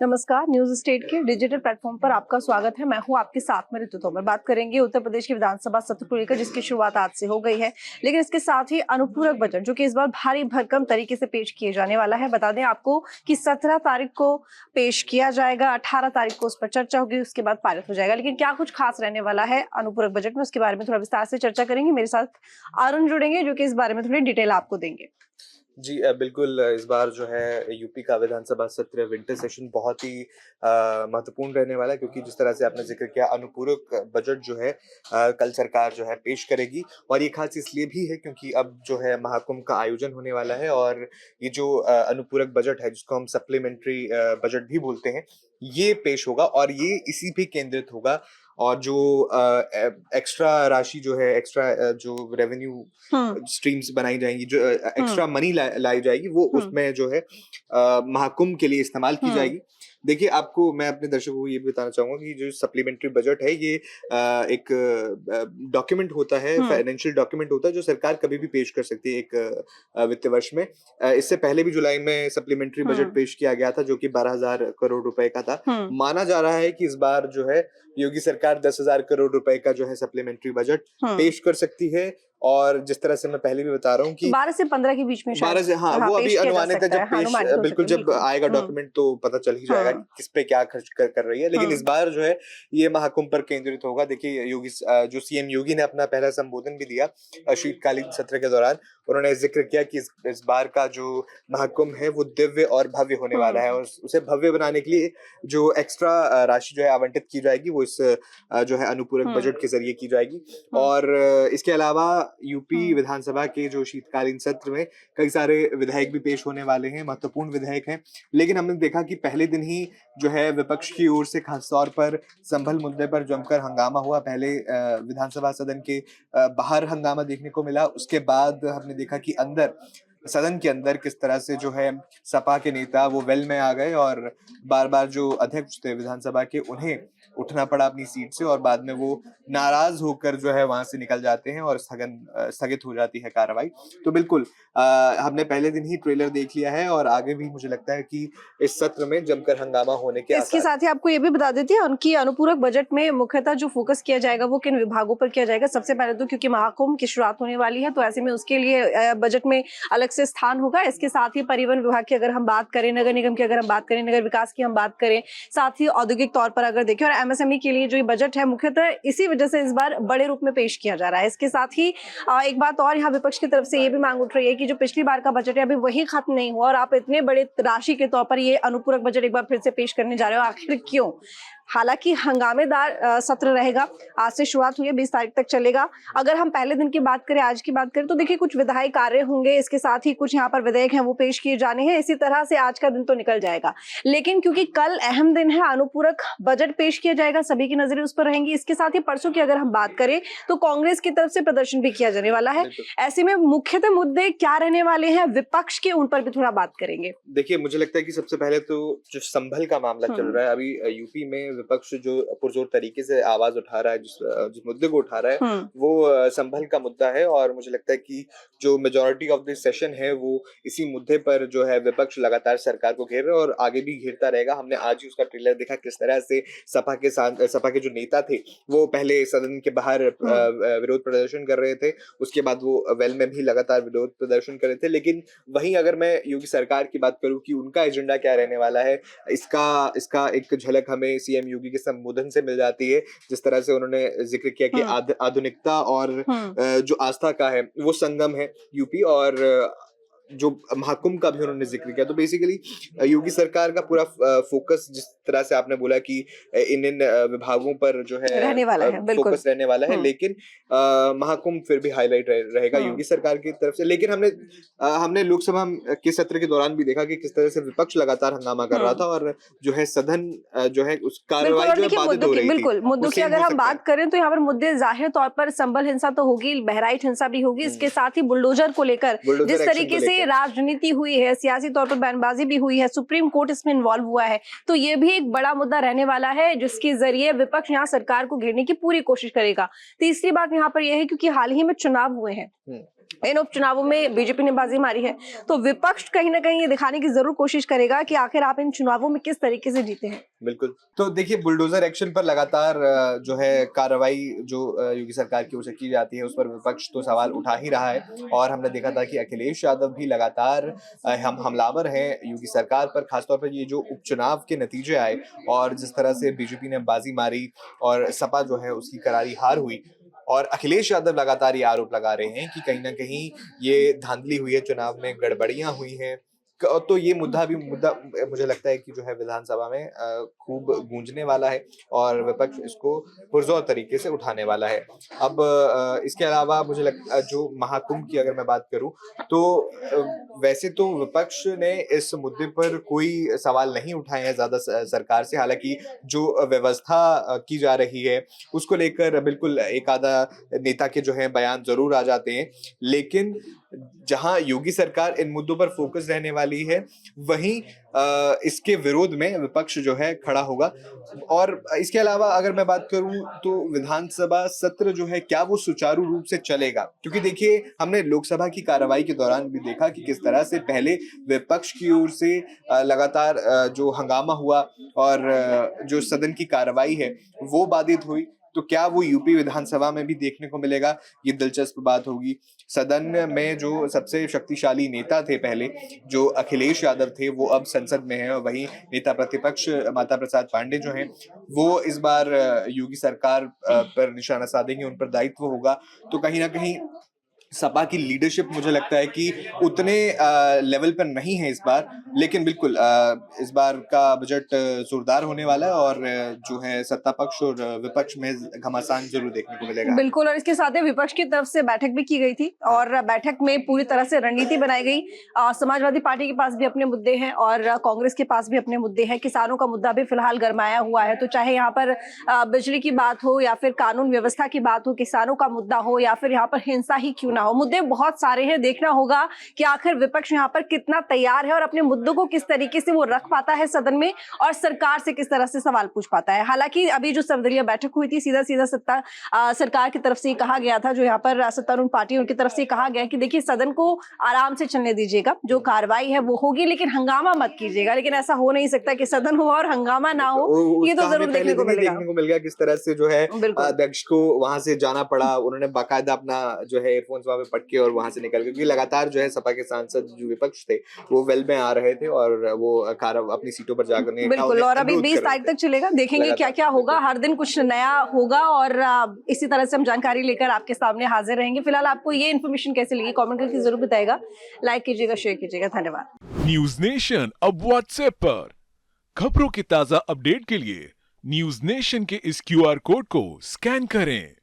नमस्कार, news state के digital platform पर आपका स्वागत है। मैं हूं आपके साथ में ऋतु तोमर। बात करेंगे उत्तर प्रदेश के विधानसभा सत्र को लेकर, जिसकी शुरुआत आज से हो गई है, लेकिन इसके साथ ही अनुपूरक बजट जो कि इस बार भारी भरकम तरीके से पेश किए जाने वाला है। बता दें आपको कि 17 तारीख को पेश किया जाएगा, 18 तारीख को उस पर चर्चा होगी, उसके बाद पारित हो जाएगा। लेकिन क्या कुछ खास रहने वाला है अनुपूरक बजट में, उसके बारे में थोड़ा विस्तार से चर्चा करेंगे। मेरे साथ अरुण जुड़ेंगे जो कि इस बारे में थोड़ी डिटेल आपको देंगे। जी बिल्कुल। इस बार जो है यूपी का विधानसभा सत्र विंटर सेशन बहुत ही महत्वपूर्ण रहने वाला है, क्योंकि जिस तरह से आपने जिक्र किया अनुपूरक बजट जो है कल सरकार जो है पेश करेगी। और ये खास इसलिए भी है क्योंकि अब जो है महाकुंभ का आयोजन होने वाला है, और ये जो अनुपूरक बजट है जिसको हम सप्लीमेंट्री बजट भी बोलते हैं, ये पेश होगा और ये इसी पे केंद्रित होगा। और जो एक्स्ट्रा राशि जो है, एक्स्ट्रा जो रेवेन्यू स्ट्रीम्स बनाई जाएंगी, जो एक्स्ट्रा मनी लाई जाएगी, वो उसमें जो है महाकुंभ के लिए इस्तेमाल की जाएगी। देखिए, आपको मैं अपने दर्शकों को ये भी बताना चाहूंगा कि जो सप्लीमेंट्री बजट है ये एक डॉक्यूमेंट होता है, फाइनेंशियल डॉक्यूमेंट होता है, जो सरकार कभी भी पेश कर सकती है एक वित्त वर्ष में। इससे पहले भी जुलाई में सप्लीमेंट्री बजट पेश किया गया था, जो कि 12,000 करोड़ रुपए का था। माना जा रहा है कि इस बार जो है योगी सरकार 10,000 करोड़ रुपए का जो है सप्लीमेंट्री बजट पेश कर सकती है। और जिस तरह से मैं पहले भी बता रहा हूँ कि 12 से 15 के बीच में, 12 से, हाँ, वो अभी अनुमानित है। जब पेश बिल्कुल जब आएगा डॉक्यूमेंट तो पता चल ही जाएगा किस पे क्या खर्च कर रही है। लेकिन इस बार जो है ये महाकुंभ पर केंद्रित होगा। देखिए, योगी जो सीएम योगी ने अपना पहला संबोधन भी दिया शीतकालीन सत्र के दौरान। उन्होंने जिक्र किया कि इस बार का जो महाकुंभ है वो दिव्य और भव्य होने वाला है, और उसे भव्य बनाने के लिए जो एक्स्ट्रा राशि जो है आवंटित की जाएगी वो इस जो है अनुपूरक बजट के जरिए की जाएगी। और इसके अलावा यूपी विधानसभा के जो शीतकालीन सत्र में कई सारे विधेयक भी पेश होने वाले हैं, महत्वपूर्ण विधेयक हैं। लेकिन हमने देखा कि पहले दिन ही जो है विपक्ष की ओर से खासतौर पर संभल मुद्दे पर जमकर हंगामा हुआ। पहले विधानसभा सदन के बाहर हंगामा देखने को मिला, उसके बाद हमने देखा कि अंदर सदन के अंदर किस तरह से जो है सपा के नेता वो वेल में आ गए, और बार बार जो अध्यक्ष थे विधानसभा के उन्हें उठना पड़ा अपनी सीट से, और बाद में वो नाराज होकर जो है वहां से निकल जाते हैं और स्थगित हो जाती है कार्रवाई। तो बिल्कुल हमने पहले दिन ही ट्रेलर देख लिया है, और आगे भी मुझे लगता है कि इस सत्र में जमकर हंगामा होने के इसके साथ ही आपको ये भी बता देते हैं उनकी अनुपूरक बजट में मुख्यतः जो फोकस किया जाएगा वो किन विभागों पर किया जाएगा। सबसे पहले तो क्योंकि महाकुंभ की शुरुआत होने वाली है, तो ऐसे में उसके लिए बजट में अलग से स्थान होगा। इसके साथ ही परिवहन विभाग की अगर हम बात करें, नगर निगम की अगर हम बात करें, नगर विकास की हम बात करें, साथ ही औद्योगिक तौर पर अगर देखें, और एमएसएमई के लिए जो ये बजट है मुख्यतः इसी वजह से इस बार बड़े रूप में पेश किया जा रहा है। इसके साथ ही एक बात और यहाँ विपक्ष की तरफ से ये भी मांग उठ रही है कि जो पिछली बार का बजट है अभी वही खत्म नहीं हुआ, और आप इतने बड़े राशि के तौर पर ये अनुपूरक बजट एक बार फिर से पेश करने जा रहे हो, आखिर क्यों? हालांकि हंगामेदार सत्र रहेगा। आज से शुरुआत हुई है, 20 तारीख तक चलेगा। अगर हम पहले दिन की बात करें, आज की बात करें, तो देखिए कुछ विधायी कार्य होंगे, इसके साथ ही कुछ यहाँ पर विधेयक हैं वो पेश किए जाने हैं। इसी तरह से आज का दिन तो निकल जाएगा। लेकिन क्योंकि कल अहम दिन है, अनुपूरक बजट पेश किया जाएगा, सभी की नजरें उस पर रहेंगी। इसके साथ ही परसों की अगर हम बात करें तो कांग्रेस की तरफ से प्रदर्शन भी किया जाने वाला है। ऐसे में मुख्यतः मुद्दे क्या रहने वाले हैं विपक्ष के, उन पर भी थोड़ा बात करेंगे। देखिए, मुझे लगता है कि सबसे पहले तो जो संभल का मामला चल रहा है अभी यूपी में, विपक्ष जो पुरजोर तरीके से आवाज उठा रहा है, जिस मुद्दे को उठा रहा है वो संभल का मुद्दा है। और मुझे लगता है कि जो मेजोरिटी ऑफ दिस सेशन है वो इसी मुद्दे पर जो है विपक्ष लगातार सरकार को घेर रहा है, और आगे भी घेरता रहेगा। हमने आज ही उसका ट्रेलर देखा, किस तरह से सपा के जो नेता थे वो पहले सदन के बाहर विरोध प्रदर्शन कर रहे थे, उसके बाद वो वेल में भी लगातार विरोध प्रदर्शन कर रहे थे। लेकिन वहीं अगर मैं योगी सरकार की बात करूं कि उनका एजेंडा क्या रहने वाला है, इसका एक झलक हमें सीएम योगी के संबोधन से मिल जाती है। जिस तरह से उन्होंने जिक्र किया कि आधुनिकता और जो आस्था का है वो संगम है यूपी, और जो महाकुंभ का भी उन्होंने जिक्र किया। तो बेसिकली योगी सरकार का पूरा फोकस, जिस तरह से आपने बोला कि इन विभागों पर जो है रहने वाला है, फोकस रहने वाला है, लेकिन महाकुंभ फिर भी हाईलाइट रहेगा योगी सरकार की तरफ से। लेकिन हमने लोकसभा के सत्र के दौरान भी देखा कि किस तरह से विपक्ष लगातार हंगामा कर रहा था, और जो है सदन जो है उस कार्रवाई जो है बाधित हो रही थी। बिल्कुल, मुद्दों की अगर हम बात करें तो यहाँ पर मुद्दे जाहिर तौर पर संभल हिंसा तो होगी, बहराइच हिंसा भी होगी, इसके साथ ही बुलडोजर को लेकर जिस तरीके से राजनीति हुई है, सियासी तौर पर बयानबाजी भी हुई है, सुप्रीम कोर्ट इसमें इन्वॉल्व हुआ है, तो ये भी एक बड़ा मुद्दा रहने वाला है, जिसके जरिए विपक्ष यहाँ सरकार को घेरने की पूरी कोशिश करेगा। तीसरी बात यहाँ पर यह है क्योंकि हाल ही में चुनाव हुए हैं, इन उपचुनावों में बीजेपी ने बाजी मारी है, तो विपक्ष कहीं ना कहीं ये दिखाने की जरूर कोशिश करेगा कि आखिर आप इन चुनावों में किस तरीके से जीते हैं। बिल्कुल। तो देखिए, बुलडोजर एक्शन पर लगातार जो है कार्रवाई जो योगी सरकार की ओर से की जाती है, उस पर विपक्ष तो सवाल उठा ही रहा है। और हमने देखा था कि अखिलेश यादव भी लगातार हम हमलावर हैं योगी सरकार पर, खासतौर पर ये जो उपचुनाव के नतीजे आए और जिस तरह से बीजेपी ने बाजी मारी और सपा जो है उसकी करारी हार हुई। और अखिलेश यादव लगातार ये आरोप लगा रहे हैं कि कहीं न कहीं ये धांधली हुई है, चुनाव में गड़बड़ियाँ हुई हैं। तो ये मुद्दा मुझे लगता है कि जो है विधानसभा में खूब गूंजने वाला है और विपक्ष इसको पुरजोर तरीके से उठाने वाला है। अब इसके अलावा जो महाकुंभ की अगर मैं बात करूं तो वैसे तो विपक्ष ने इस मुद्दे पर कोई सवाल नहीं उठाए हैं ज्यादा सरकार से। हालांकि जो व्यवस्था की जा रही है उसको लेकर बिल्कुल एक आधा नेता के जो है बयान जरूर आ जाते हैं, लेकिन जहां योगी सरकार इन मुद्दों पर फोकस रहने वाली है, वहीं इसके विरोध में विपक्ष जो है खड़ा होगा। और इसके अलावा अगर मैं बात करूं तो विधानसभा सत्र जो है क्या वो सुचारू रूप से चलेगा, क्योंकि देखिए हमने लोकसभा की कार्रवाई के दौरान भी देखा कि किस तरह से पहले विपक्ष की ओर से लगातार जो हंगामा हुआ और जो सदन की कार्रवाई है वो बाधित हुई। तो क्या वो यूपी विधानसभा में भी देखने को मिलेगा, ये दिलचस्प बात होगी। सदन में जो सबसे शक्तिशाली नेता थे पहले, जो अखिलेश यादव थे, वो अब संसद में हैं, और वहीं नेता प्रतिपक्ष माता प्रसाद पांडे जो हैं वो इस बार योगी सरकार पर निशाना साधेंगे, उन पर दायित्व होगा। तो कहीं ना कहीं सपा की लीडरशिप मुझे लगता है कि उतने लेवल पर नहीं है इस बार, लेकिन बिल्कुल इस बार का बजट जोरदार होने वाला है और जो है सत्ता पक्ष और विपक्ष में घमासान जरूर देखने को मिलेगा। बिल्कुल, और इसके साथ ही विपक्ष की तरफ से बैठक भी की गई थी और बैठक में पूरी तरह से रणनीति बनाई गई। समाजवादी पार्टी के पास भी अपने मुद्दे हैं और कांग्रेस के पास भी अपने मुद्दे हैं। किसानों का मुद्दा भी फिलहाल गरमाया हुआ है, तो चाहे यहाँ पर बिजली की बात हो या फिर कानून व्यवस्था की बात हो, किसानों का मुद्दा हो या फिर यहाँ पर हिंसा ही क्यों ना हो, मुद्दे बहुत सारे हैं। देखना होगा कि आखिर विपक्ष यहाँ पर कितना तैयार है और अपने मुद्दों को किस तरीके से वो रख पाता है सदन में और सरकार से किस तरह से सवाल पूछ पाता है। हालांकि अभी जो सर्वदलीय बैठक हुई थी, सीधा सीधा सरकार की तरफ से कहा गया था, जो यहाँ पर सत्तारूढ़ पार्टी उनकी तरफ से कहा गया कि देखिए सदन को आराम से चलने दीजिएगा, जो कार्रवाई है वो होगी लेकिन हंगामा मत कीजिएगा। लेकिन ऐसा हो नहीं सकता कि सदन हो और हंगामा ना हो, ये तो जरूर देखने को मिलेगा किस तरह से जो है अध्यक्ष को वहां से जाना पड़ा। उन्होंने बाकायदा अपना जो है एयरफोन्स वहां पे पट के और वहां से निकल गए, क्योंकि लगातार जो है सपा के सांसद जो विपक्ष थे वो वेल में आ रहे थे और वो अपनी सीटों पर जाकर बिल्कुल। और अभी 20 तारीख तक चलेगा, देखेंगे क्या क्या होगा। हर दिन कुछ नया होगा और इसी तरह से हम जानकारी लेकर आपके सामने हाजिर रहेंगे। फिलहाल आपको ये इन्फॉर्मेशन कैसे लगी कमेंट करके जरूर बताइएगा, लाइक कीजिएगा, शेयर कीजिएगा। धन्यवाद। न्यूज नेशन अब व्हाट्सएप पर खबरों की ताजा अपडेट के लिए न्यूज नेशन के इस QR कोड को स्कैन करें।